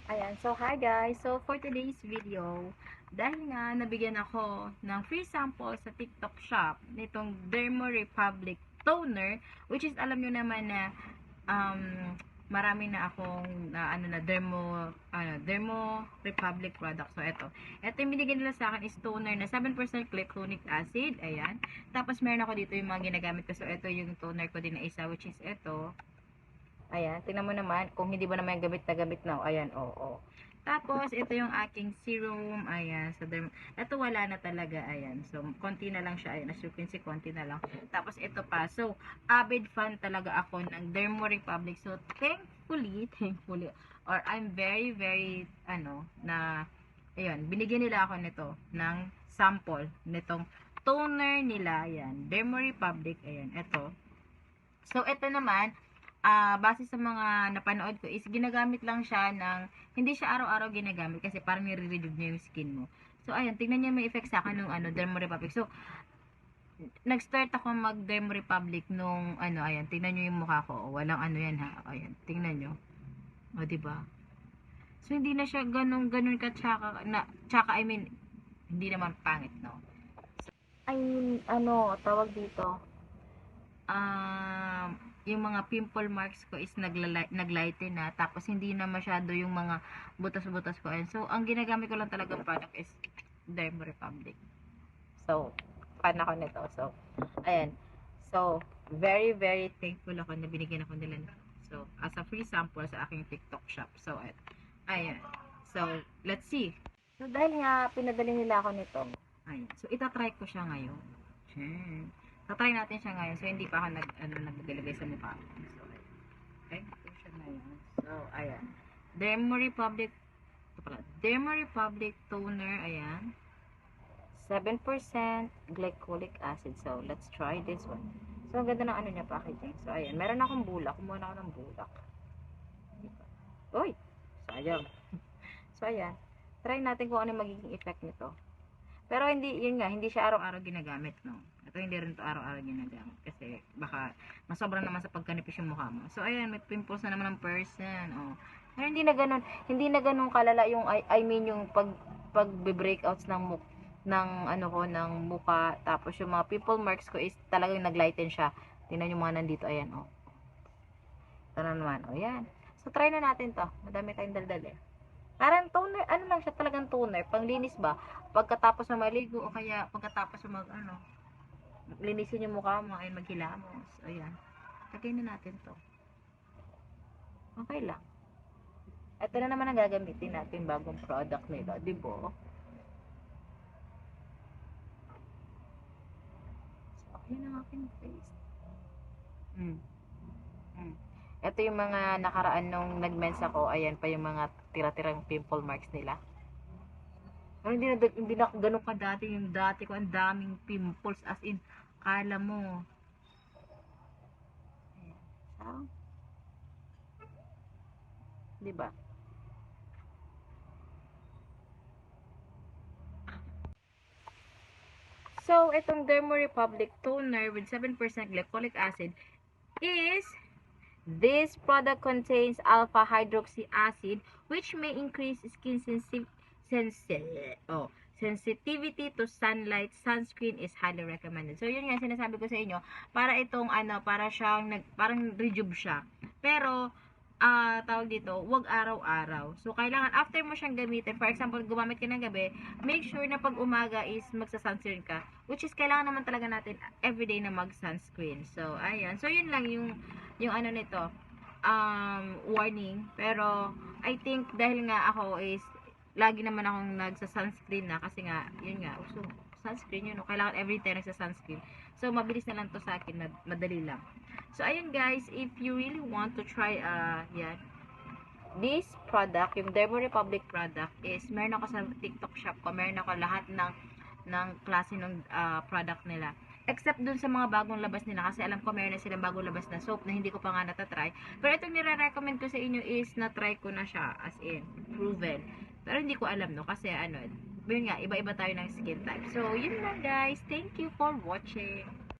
Ayan, so hi guys. So for today's video, dahil nga nabigyan ako ng free sample sa TikTok shop nitong Dermo Republic toner, which is alam nyo naman na um, marami na akong Dermo Republic product. So ito yung binigyan nila sa akin is toner na 7% glycolic acid. Ayan. Tapos meron ako dito yung mga ginagamit ko. So ito yung toner ko din na isa, which is ito. Ayan, tingnan mo naman kung hindi ba naman gamit na gamit na. Ayan, oo. Tapos, ito yung aking serum. Ayan, so ito wala na talaga. Ayan, so konti na lang siya. Ayan, as you can see, konti na lang. Tapos, ito pa. So, avid fan talaga ako ng Dermo Republic. So, thankfully, or I'm very, ayun, binigyan nila ako nito ng sample nitong toner nila. Ayan, Dermo Republic. Ayan, ito. So, ito naman, base sa mga napanood ko is ginagamit lang siya hindi siya araw-araw ginagamit kasi parang nire-rejuve niya yung skin mo. So, ayan, tingnan niyo may effect sa akin nung Dermo Republic. So, nag-start ako mag Dermo Republic nung ayan, tingnan niyo yung mukha ko. Walang yan ha. Ayan, tingnan niyo. O, diba? So, hindi na siya ganun ka tsaka, I mean, hindi naman pangit, no? So, I mean, tawag dito, yung mga pimple marks ko is naglighten na, tapos hindi na masyado yung mga butas-butas ko. And so, ang ginagamit ko lang talaga product is Dermo Republic. So, fan ako nito. So, ayan. So, very, very thankful ako na binigyan ako nila nito. So, as a free sample sa aking TikTok shop. So, ayan. So, let's see. So, dahil nga pinadali nila ako nito, ayan. So, itatry ko siya ngayon. Tatry natin siya ngayon. So, hindi pa ako naglagay sa mukha. So, okay. Ito siya ngayon. So, ayan. Dermo Republic, Dermo Republic toner, ayan. 7% glycolic acid. So, let's try this one. So, ang ganda ng niya, packaging. So, ayan. Meron akong bulak. Kumuha na ako ng bulak. Uy! Sayang. So, ayan. Try natin kung ano magiging effect nito. Pero yun nga, hindi siya araw-araw ginagamit, no? Ito hindi rin to araw-araw ginagamit kasi baka masobra naman sa pagkanipis yung mukha mo. So ayan, may pimples na naman ng person. Oh. Pero hindi na ganun kalala yung I mean yung breakouts ng mukha, tapos yung mga pimple marks ko is talagang naglighten siya. Tingnan yung mga nandito, ayan, oh. Ito na naman, oh, yan. So try na natin to. Madami tayong daldal eh. Parang toner, lang siya, talagang toner, panglinis ba? Pagkatapos na maligo o kaya pagkatapos na linisin yung mukha mo ay maghilamos. Ayan. Lagay na natin to. Okay lang. Ito na naman ang gagamitin natin bagong product nila, di ba? So, okay na aking face. Ito yung mga nakaraan nung nag-mens ako, ayan pa yung mga tira-tirang pimple marks nila. Pero hindi na ganun ka dati. Yung dati ko, ang daming pimples. As in, kala mo. Ayan. Diba? So, itong Dermo Republic toner with 7% glycolic acid is, this product contains alpha hydroxy acid which may increase skin sensitivity to sunlight. Sunscreen is highly recommended. So, yun nga sinasabi ko sa inyo, para itong para siyang parang rejuve siya. Pero, tawag dito, wag araw-araw. So, kailangan after mo siyang gamitin, for example, gumamit ka ng gabi, make sure na pag umaga is magsa-sunscreen ka. Which is, kailangan naman talaga natin everyday na mag-sunscreen. So, ayan. So, yun lang yung nito, warning. Pero, I think, dahil nga ako is, lagi naman akong nagsa-sunscreen na kasi nga, yun nga, so, sunscreen yun, no? Kailangan every time nagsa-sunscreen. So, mabilis na lang to sa akin, madali lang. So, ayun guys, if you really want to try, yan, this product, yung Dermo Republic product is, meron ako sa TikTok shop ko, meron ako lahat ng klase ng product nila. Except dun sa mga bagong labas nila, kasi alam ko meron na silang bagong labas na soap na hindi ko pa nga natatry. Pero itong nire-recommend ko sa inyo is, na-try ko na siya, as in, proven. Pero hindi ko alam, no, kasi yun nga, iba-iba tayo ng skin type. So, yun lang guys. Thank you for watching.